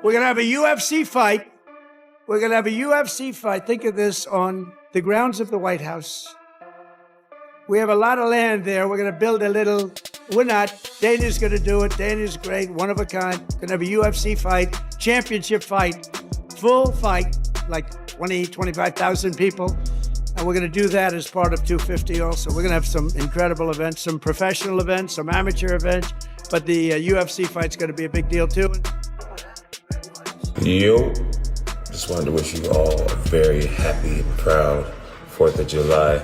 We're going to have a UFC fight. We're going to have a UFC fight. Think of this, on the grounds of the White House. We have a lot of land there. We're going to build a little, we're not. Dana's going to do it. Dana's great, one of a kind. Going to have a UFC fight, championship fight, full fight, like 20, 25,000 people. And we're going to do that as part of 250 also. We're going to have some incredible events, some professional events, some amateur events. But the UFC fight's going to be a big deal too. Yo, just wanted to wish you all a very happy and proud 4th of July.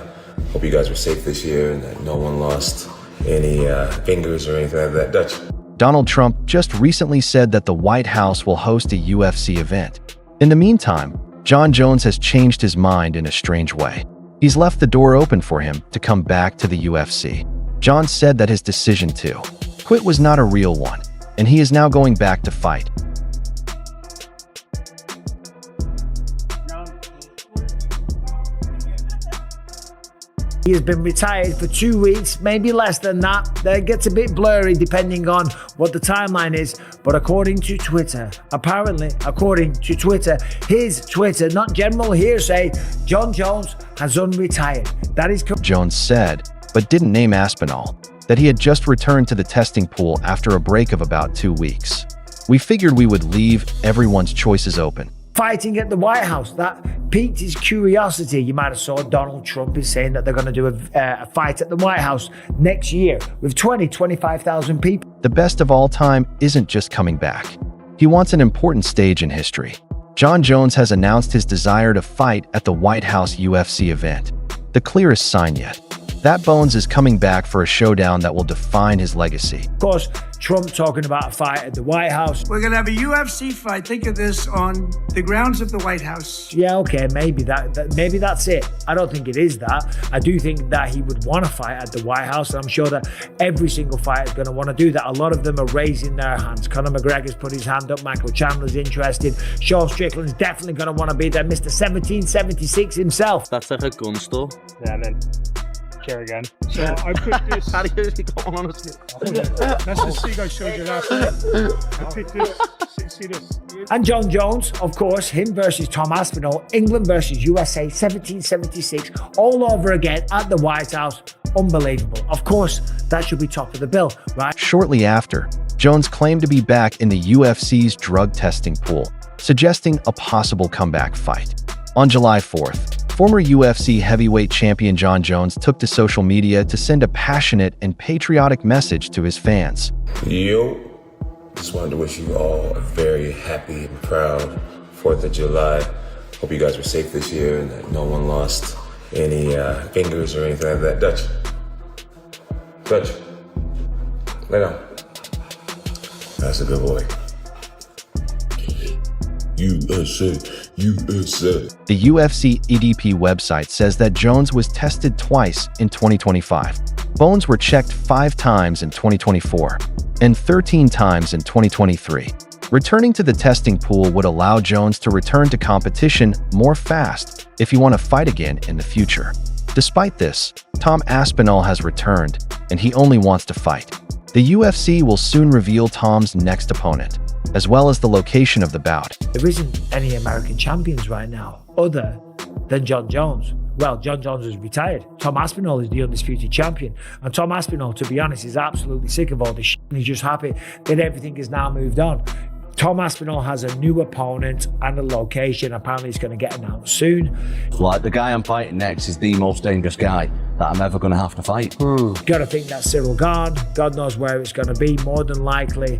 Hope you guys were safe this year and that no one lost any fingers or anything like that. Dutch. Donald Trump just recently said that the White House will host a UFC event. In the meantime, Jon Jones has changed his mind in a strange way. He's left the door open for him to come back to the UFC. Jon said that his decision to quit was not a real one, and he is now going back to fight. He has been retired for 2 weeks, maybe less than that. That gets a bit blurry depending on what the timeline is. But according to Twitter, his Twitter, not general hearsay, Jon Jones has unretired. That is Jones said, but didn't name Aspinall, that he had just returned to the testing pool after a break of about 2 weeks. We figured we would leave everyone's choices open. Fighting at the White House, that piqued his curiosity. You might have saw Donald Trump is saying that they're going to do a fight at the White House next year with 25,000 people. The best of all time isn't just coming back. He wants an important stage in history. Jon Jones has announced his desire to fight at the White House UFC event. The clearest sign yet. That Bones is coming back for a showdown that will define his legacy. Of course, Trump talking about a fight at the White House. We're going to have a UFC fight. Think of this, on the grounds of the White House. Yeah, okay, maybe that's it. I don't think it is that. I do think that he would want to fight at the White House, and I'm sure that every single fighter is going to want to do that. A lot of them are raising their hands. Conor McGregor's put his hand up. Michael Chandler's interested. Strickland's definitely going to want to be there. Mr. 1776 himself. That's like a gun store. Yeah, and then again. So I put this. How do you usually go on That's the seagull I showed you last week. I picked this. See this. And Jon Jones, of course, him versus Tom Aspinall, England versus USA, 1776, all over again at the White House. Unbelievable. Of course, that should be top of the bill, right? Shortly after, Jones claimed to be back in the UFC's drug testing pool, suggesting a possible comeback fight. On July 4th, former UFC heavyweight champion Jon Jones took to social media to send a passionate and patriotic message to his fans. Yo, just wanted to wish you all a very happy and proud 4th of July. Hope you guys were safe this year and that no one lost any fingers or anything like that. Dutch, lay down. That's a good boy. USA. The UFC EDP website says that Jones was tested twice in 2025. Bones were checked 5 times in 2024 and 13 times in 2023. Returning to the testing pool would allow Jones to return to competition more fast if he want to fight again in the future. Despite this, Tom Aspinall has returned, and he only wants to fight. The UFC will soon reveal Tom's next opponent, as well as the location of the bout. There isn't any American champions right now other than Jon Jones. Well, Jon Jones is retired. Tom Aspinall is the undisputed champion. And Tom Aspinall, to be honest, is absolutely sick of all this shit. He's just happy that everything is now moved on. Tom Aspinall has a new opponent and a location. Apparently it's going to get announced soon. Like, the guy I'm fighting next is the most dangerous guy that I'm ever going to have to fight. Got to think that's Cyril Gane. God knows where it's going to be. More than likely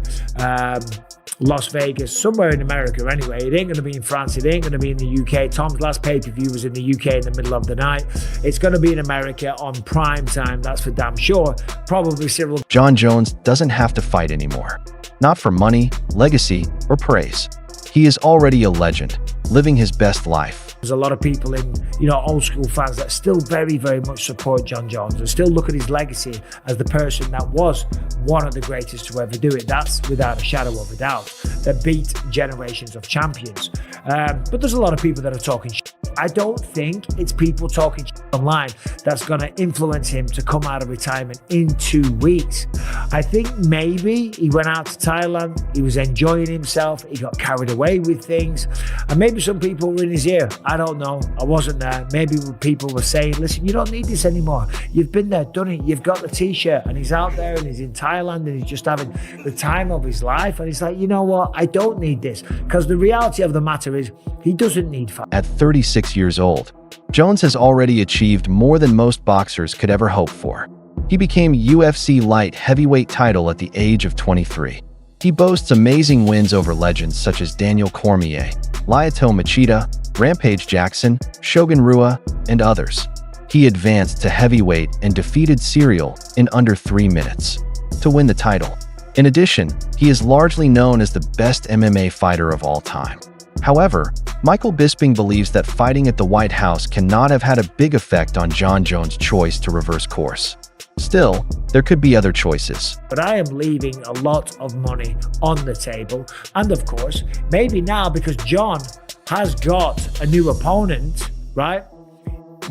Las Vegas, somewhere in America anyway. It ain't going to be in France. It ain't going to be in the UK. Tom's last pay-per-view was in the UK in the middle of the night. It's going to be in America on prime time. That's for damn sure. Probably Cyril. Jon Jones doesn't have to fight anymore. Not for money, legacy, or praise. He is already a legend, living his best life. There's a lot of people in, old school fans that still very, very much support Jon Jones and still look at his legacy as the person that was one of the greatest to ever do it. That's without a shadow of a doubt. That beat generations of champions. But there's a lot of people that are talking shit. I don't think it's people talking shit. online that's going to influence him to come out of retirement in 2 weeks. I think maybe he went out to Thailand, he was enjoying himself, he got carried away with things, and maybe some people were in his ear. I don't know, I wasn't there. Maybe people were saying, listen, you don't need this anymore, you've been there, done it, you've got the t-shirt. And he's out there and he's in Thailand and he's just having the time of his life, and he's like, you know what, I don't need this, because the reality of the matter is he doesn't need fight. At 36 years old, Jones has already achieved more than most boxers could ever hope for. He became UFC light heavyweight title at the age of 23. He boasts amazing wins over legends such as Daniel Cormier, Lyoto Machida, Rampage Jackson, Shogun Rua, and others. He advanced to heavyweight and defeated Serial in under 3 minutes to win the title. In addition, he is largely known as the best MMA fighter of all time. However, Michael Bisping believes that fighting at the White House cannot have had a big effect on Jon Jones' choice to reverse course. Still, there could be other choices. But I am leaving a lot of money on the table. And of course, maybe now because Jon has got a new opponent, right?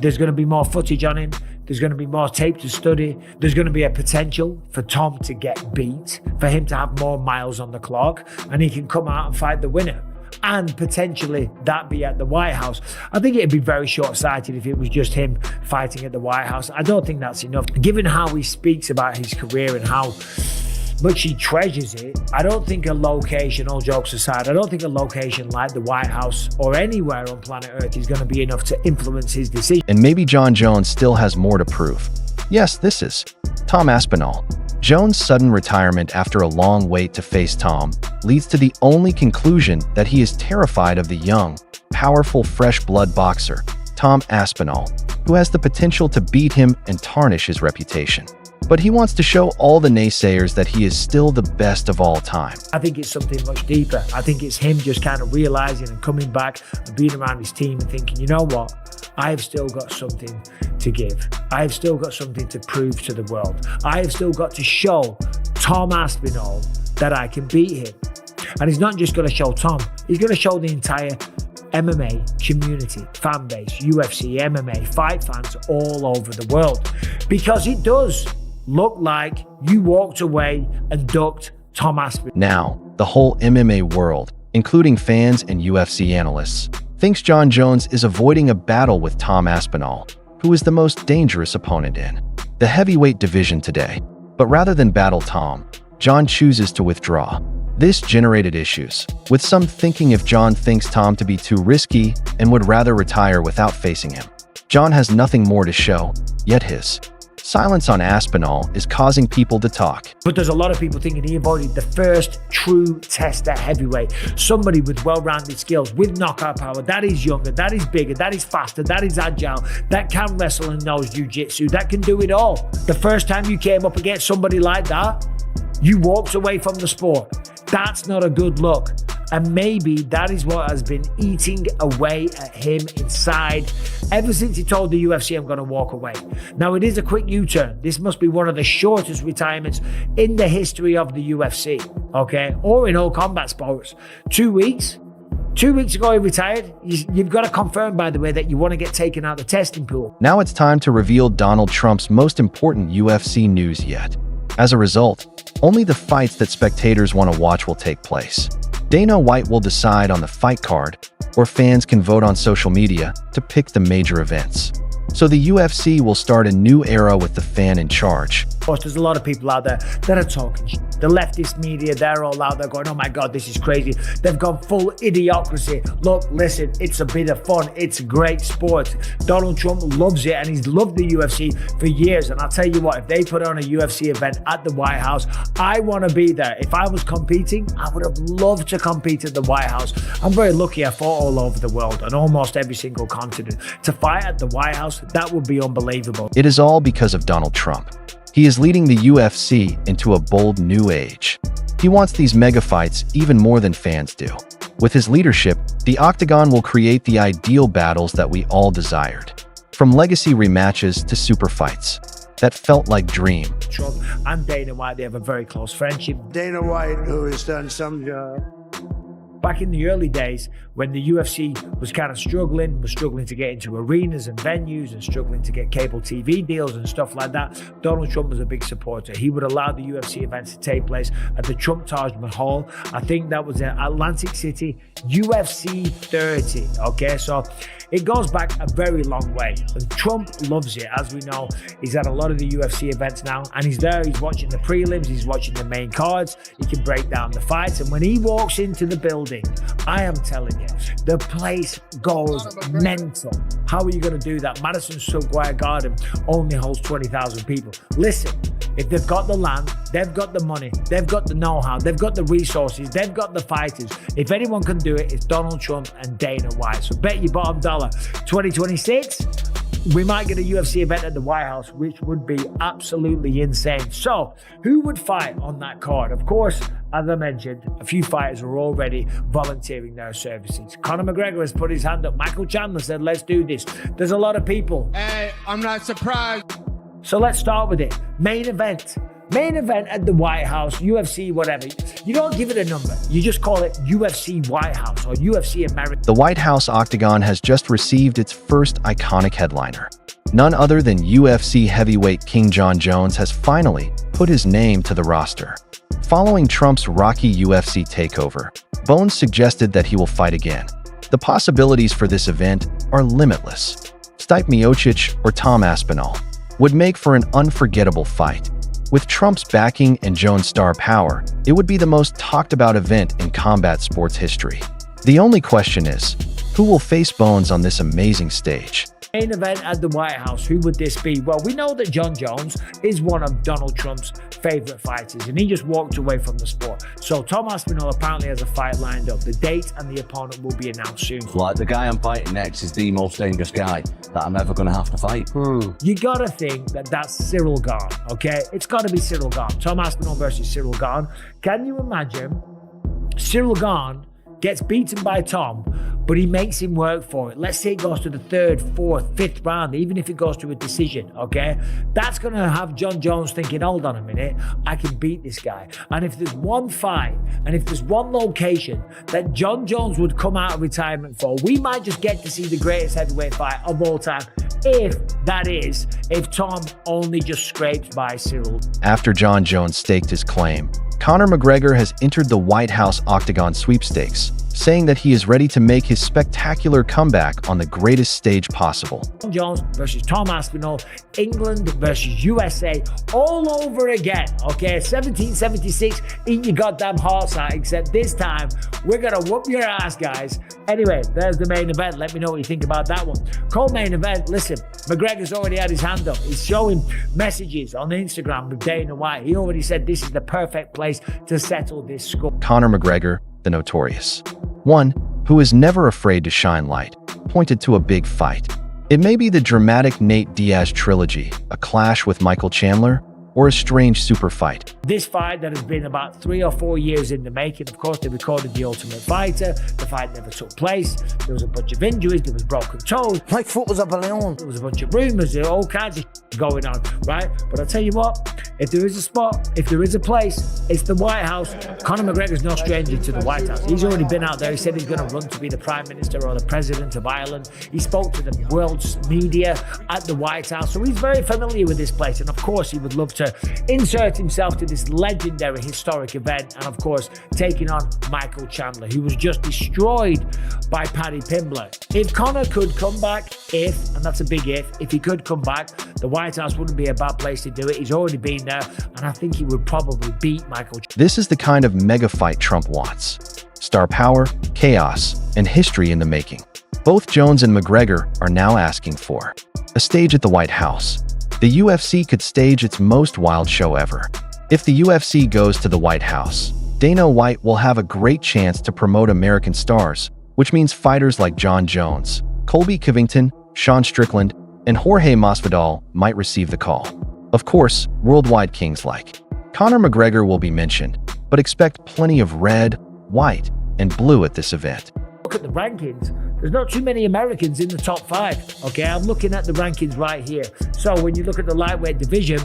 There's going to be more footage on him. There's going to be more tape to study. There's going to be a potential for Tom to get beat, for him to have more miles on the clock, and he can come out and fight the winner. And potentially that be at the White House. I think it'd be very short-sighted if it was just him fighting at the White House. I don't think that's enough. Given how he speaks about his career and how much he treasures it, I don't think a location, all jokes aside, I don't think a location like the White House or anywhere on planet Earth is going to be enough to influence his decision. And maybe Jon Jones still has more to prove. Yes, this is Tom Aspinall. Jones' sudden retirement after a long wait to face Tom leads to the only conclusion that he is terrified of the young, powerful, fresh-blood boxer, Tom Aspinall, who has the potential to beat him and tarnish his reputation. But he wants to show all the naysayers that he is still the best of all time. I think it's something much deeper. I think it's him just kind of realizing and coming back and being around his team and thinking, you know what? I've still got something to give. I've still got something to prove to the world. I've still got to show Tom Aspinall that I can beat him. And he's not just going to show Tom, he's going to show the entire MMA community, fan base, UFC, MMA, fight fans all over the world. Because it does look like you walked away and ducked Tom Aspinall. Now, the whole MMA world, including fans and UFC analysts, thinks Jon Jones is avoiding a battle with Tom Aspinall, who is the most dangerous opponent in the heavyweight division today. But rather than battle Tom, Jon chooses to withdraw. This generated issues, with some thinking if Jon thinks Tom to be too risky and would rather retire without facing him. Jon has nothing more to show, yet his silence on Aspinall is causing people to talk. But there's a lot of people thinking he avoided the first true test at heavyweight. Somebody with well-rounded skills, with knockout power, that is younger, that is bigger, that is faster, that is agile, that can wrestle and knows jiu-jitsu, that can do it all. The first time you came up against somebody like that, you walked away from the sport. That's not a good look. And maybe that is what has been eating away at him inside ever since he told the UFC, I'm going to walk away. Now, it is a quick U-turn. This must be one of the shortest retirements in the history of the UFC, okay? Or in all combat sports. 2 weeks? 2 weeks ago he retired. You've got to confirm, by the way, that you want to get taken out of the testing pool. Now it's time to reveal Donald Trump's most important UFC news yet. As a result, only the fights that spectators want to watch will take place. Dana White will decide on the fight card, or fans can vote on social media to pick the major events. So the UFC will start a new era with the fan in charge. Of course, there's a lot of people out there that are talking shit. The leftist media, they're all out there going, oh my God, this is crazy. They've gone full idiocracy. Look, listen, it's a bit of fun. It's a great sport. Donald Trump loves it, and he's loved the UFC for years. And I'll tell you what, if they put on a UFC event at the White House, I want to be there. If I was competing, I would have loved to compete at the White House. I'm very lucky I fought all over the world on almost every single continent. To fight at the White House, that would be unbelievable. It is all because of Donald Trump. He is leading the UFC into a bold new age. He wants these mega fights even more than fans do. With his leadership, the Octagon will create the ideal battles that we all desired. From legacy rematches to super fights that felt like dream. Trump and Dana White, they have a very close friendship. Dana White, who has done some job back in the early days when the UFC was kind of struggling to get into arenas and venues and struggling to get cable TV deals and stuff like that, Donald Trump was a big supporter. He would allow the UFC events to take place at the Trump Taj Mahal. I think that was in Atlantic City, UFC 30. Okay, so it goes back a very long way. And Trump loves it, as we know. He's at a lot of the UFC events now, and he's there, he's watching the prelims, he's watching the main cards, he can break down the fights, and when he walks into the building, I am telling you, the place goes mental. How are you going to do that? Madison Square Garden only holds 20,000 people. Listen, if they've got the land, they've got the money, they've got the know-how, they've got the resources, they've got the fighters. If anyone can do it, it's Donald Trump and Dana White. So bet your bottom dollar, 2026, we might get a UFC event at the White House, which would be absolutely insane. So, who would fight on that card? Of course, as I mentioned, a few fighters are already volunteering their services. Conor McGregor has put his hand up. Michael Chandler said, let's do this. There's a lot of people. Hey, I'm not surprised. So let's start with it. Main event. Main event at the White House, UFC, whatever. You don't give it a number. You just call it UFC White House or UFC America. The White House Octagon has just received its first iconic headliner. None other than UFC heavyweight King Jon Jones has finally put his name to the roster. Following Trump's rocky UFC takeover, Bones suggested that he will fight again. The possibilities for this event are limitless. Stipe Miocic or Tom Aspinall would make for an unforgettable fight. With Trump's backing and Jones' star power, it would be the most talked about event in combat sports history. The only question is, who will face Bones on this amazing stage? Main event at the White House, who would this be? Well, we know that Jon Jones is one of Donald Trump's favorite fighters, and he just walked away from the sport. So Tom Aspinall apparently has a fight lined up. The date and the opponent will be announced soon. Like, the guy I'm fighting next is the most dangerous guy that I'm ever going to have to fight. You gotta think that that's Cyril Gane, okay? It's gotta be Cyril Gane. Tom Aspinall versus Cyril Gane. Can you imagine Cyril Gane gets beaten by Tom, but he makes him work for it? Let's say it goes to the 3rd, 4th, 5th round, even if it goes to a decision, okay? That's going to have Jon Jones thinking, hold on a minute, I can beat this guy. And if there's one fight, and if there's one location that Jon Jones would come out of retirement for, we might just get to see the greatest heavyweight fight of all time, if Tom only just scrapes by Cyril. After Jon Jones staked his claim, Conor McGregor has entered the White House Octagon Sweepstakes, saying that he is ready to make his spectacular comeback on the greatest stage possible. Jon Jones versus Tom Aspinall, England versus USA, all over again, okay? 1776, eat your goddamn hearts out, except this time, we're gonna whoop your ass, guys. Anyway, there's the main event. Let me know what you think about that one. Co-main event, listen, McGregor's already had his hand up. He's showing messages on Instagram with Dana White. He already said this is the perfect place to settle this score. Conor McGregor, the notorious one who is never afraid to shine light, pointed to a big fight. It may be the dramatic Nate Diaz trilogy, a clash with Michael Chandler, or a strange super fight. This fight that has been about 3 or 4 years in the making. Of course, they recorded The Ultimate Fighter. The fight never took place. There was a bunch of injuries. There was broken toes. My foot was a balloon. There was a bunch of rumors. There were all kinds of going on, right? But I'll tell you what, if there is a spot, if there is a place, it's the White House. Conor McGregor's no stranger to the White House. He's already been out there. He said he's going to run to be the Prime Minister or the President of Ireland. He spoke to the world's media at the White House. So he's very familiar with this place. And of course, he would love to insert himself to this legendary historic event, and of course taking on Michael Chandler, who was just destroyed by Paddy Pimblett. If Conor could come back, and that's a big if he could come back, the White House wouldn't be a bad place to do it. He's already been there, and I think he would probably beat Michael Chandler. This is the kind of mega fight Trump wants. Star power, chaos, and history in the making. Both Jones and McGregor are now asking for a stage at the White House. The UFC could stage its most wild show ever. If the UFC goes to the White House, Dana White will have a great chance to promote American stars, which means fighters like Jon Jones, Colby Covington, Sean Strickland, and Jorge Masvidal might receive the call. Of course, worldwide kings like Conor McGregor will be mentioned, but expect plenty of red, white, and blue at this event. Look at the rankings. There's not too many Americans in the top 5. Okay, I'm looking at the rankings right here. So when you look at the lightweight division,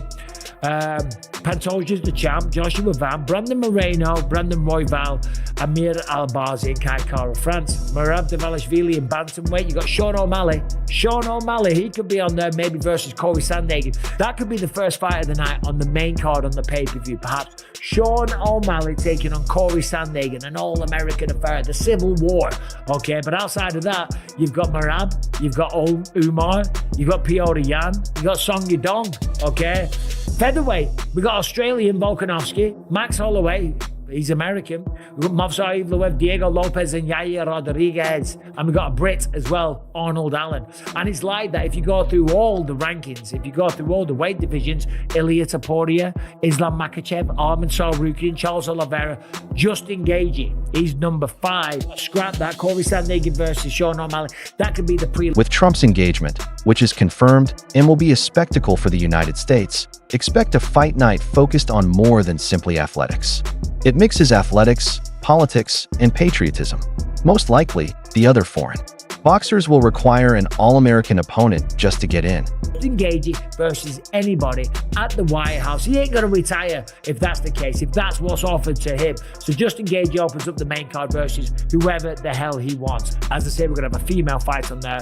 Pantoja's the champ, Joshua Van, Brandon Moreno, Brandon Royval, Amir Albazi in Kai Kara France, Merab Dvalishvili in bantamweight. You got Sean O'Malley. Sean O'Malley, he could be on there maybe versus Corey Sandhagen. That could be the first fight of the night on the main card on the pay-per-view, perhaps. Sean O'Malley taking on Corey Sandhagen, an all-American affair, the Civil War. Okay, but outside of that, you've got Merab, you've got Umar, you've got Piotr Yan, you've got Song Yudong. Okay, featherweight, we got Australian Volkanovski, Max Holloway, he's American. We've got Movsar Evloev, Diego Lopez, and Yair Rodriguez. And we've got a Brit as well, Arnold Allen. And it's like that if you go through all the rankings, if you go through all the weight divisions, Ilia Topuria, Islam Makhachev, Arman Sarukian, Charles Oliveira, Justin Gaethje, he's number 5. Scrap that, Corey Sandhagen versus Sean O'Malley. That could be the pre. With Trump's engagement, which is confirmed and will be a spectacle for the United States, expect a fight night focused on more than simply athletics. It mixes athletics, politics, and patriotism. Most likely, the other foreign. Boxers will require an all-American opponent just to get in. Gaethje versus anybody at the White House. He ain't going to retire if that's the case, if that's what's offered to him. So Justin Gaethje opens up the main card versus whoever the hell he wants. As I say, we're going to have a female fight on there.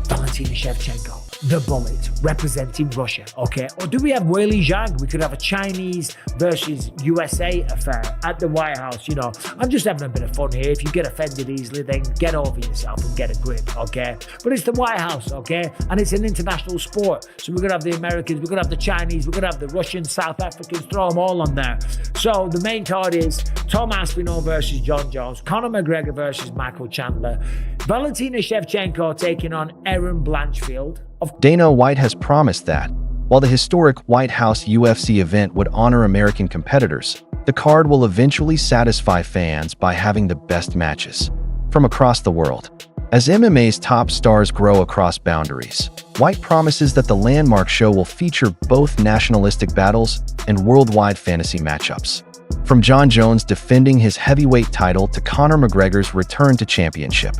Valentina Shevchenko, the Bullet, representing Russia, okay? Or do we have Weili Zhang? We could have a Chinese versus USA affair at the White House, you know. I'm just having a bit of fun here. If you get offended easily, then get over yourself and get a grip, okay? But it's the White House, okay? And it's an international sport. So we're going to have the Americans, we're going to have the Chinese, we're going to have the Russians, South Africans, throw them all on there. So the main card is Tom Aspinall versus Jon Jones, Conor McGregor versus Michael Chandler, Valentina Shevchenko taking on Erin Blanchfield. Dana White has promised that, while the historic White House UFC event would honor American competitors, the card will eventually satisfy fans by having the best matches from across the world. As MMA's top stars grow across boundaries, White promises that the landmark show will feature both nationalistic battles and worldwide fantasy matchups. From Jon Jones defending his heavyweight title to Conor McGregor's return to championship,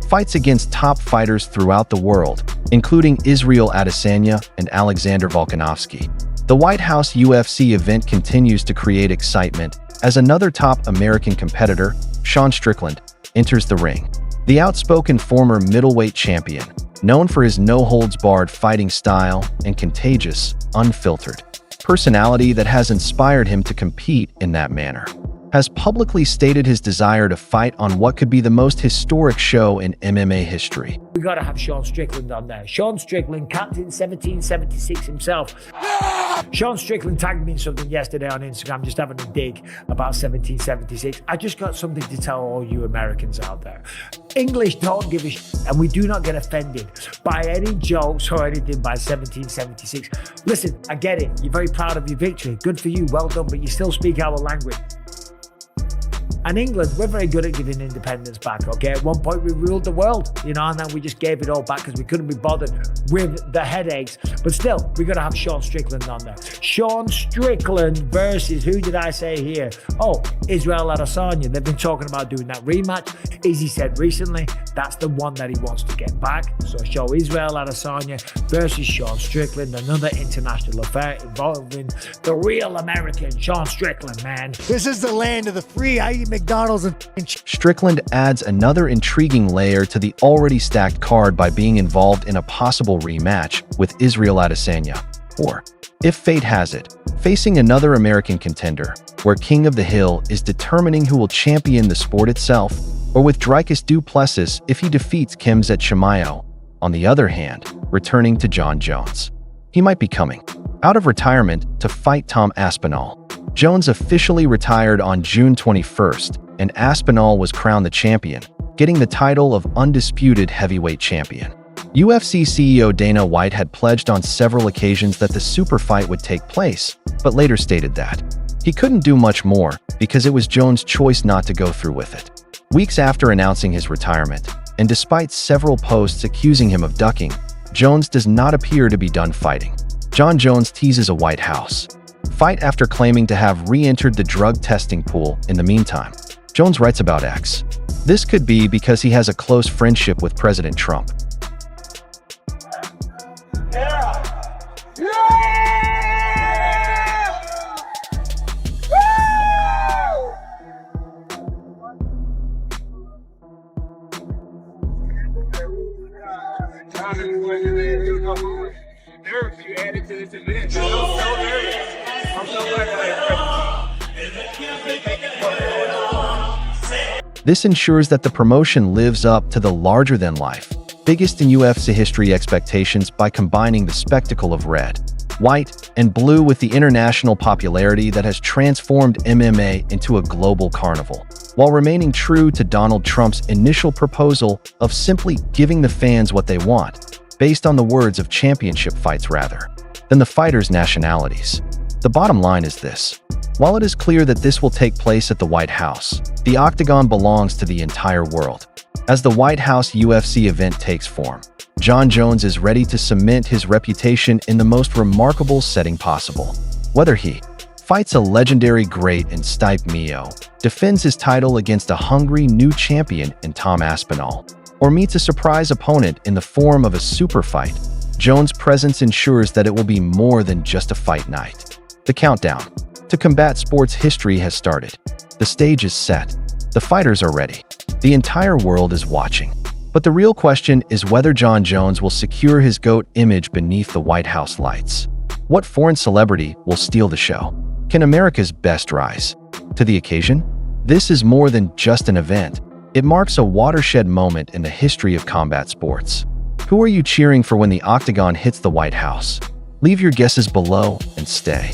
fights against top fighters throughout the world, including Israel Adesanya and Alexander Volkanovski. The White House UFC event continues to create excitement as another top American competitor, Sean Strickland, enters the ring. The outspoken former middleweight champion, known for his no-holds-barred fighting style and contagious, unfiltered personality that has inspired him to compete in that manner, has publicly stated his desire to fight on what could be the most historic show in MMA history. We got to have Sean Strickland on there. Sean Strickland, Captain 1776 himself. Sean Strickland tagged me in something yesterday on Instagram, just having a dig about 1776. I just got something to tell all you Americans out there. English don't give a shit, and we do not get offended by any jokes or anything by 1776. Listen, I get it. You're very proud of your victory. Good for you. Well done, but you still speak our language. And England, we're very good at giving independence back, okay? At one point, we ruled the world, you know, and then we just gave it all back because we couldn't be bothered with the headaches. But still, we got to have Sean Strickland on there. Sean Strickland versus, who did I say here? Oh, Israel Adesanya. They've been talking about doing that rematch. Izzy said recently, that's the one that he wants to get back. So show Israel Adesanya versus Sean Strickland, another international affair involving the real American Sean Strickland, man. This is the land of the free. I eat McDonald's and Strickland adds another intriguing layer to the already stacked card by being involved in a possible rematch with Israel Adesanya, or, if fate has it, facing another American contender, where King of the Hill is determining who will champion the sport itself, or with Dricus du Plessis if he defeats Khamzat Chimaev. On the other hand, returning to Jon Jones. He might be coming out of retirement to fight Tom Aspinall. Jones officially retired on June 21st, and Aspinall was crowned the champion, getting the title of undisputed heavyweight champion. UFC CEO Dana White had pledged on several occasions that the super fight would take place, but later stated that he couldn't do much more because it was Jones' choice not to go through with it. Weeks after announcing his retirement, and despite several posts accusing him of ducking, Jones does not appear to be done fighting. Jon Jones teases a White House fight after claiming to have re-entered the drug testing pool in the meantime. Jones writes about X. This could be because he has a close friendship with President Trump. Conor wasn't there. There was no nerves you added to this event. So nervous. I'm so glad that This ensures that the promotion lives up to the larger-than-life, biggest in UFC history expectations by combining the spectacle of red, white, and blue with the international popularity that has transformed MMA into a global carnival, while remaining true to Donald Trump's initial proposal of simply giving the fans what they want, based on the words of championship fights rather than the fighters' nationalities. The bottom line is this. While it is clear that this will take place at the White House, the Octagon belongs to the entire world. As the White House UFC event takes form, Jon Jones is ready to cement his reputation in the most remarkable setting possible. Whether he fights a legendary great in Stipe Mio, defends his title against a hungry new champion in Tom Aspinall, or meets a surprise opponent in the form of a super fight, Jones' presence ensures that it will be more than just a fight night. The countdown to combat sports history has started. The stage is set. The fighters are ready. The entire world is watching. But the real question is whether Jon Jones will secure his GOAT image beneath the White House lights. What foreign celebrity will steal the show? Can America's best rise to the occasion? This is more than just an event. It marks a watershed moment in the history of combat sports. Who are you cheering for when the Octagon hits the White House? Leave your guesses below and stay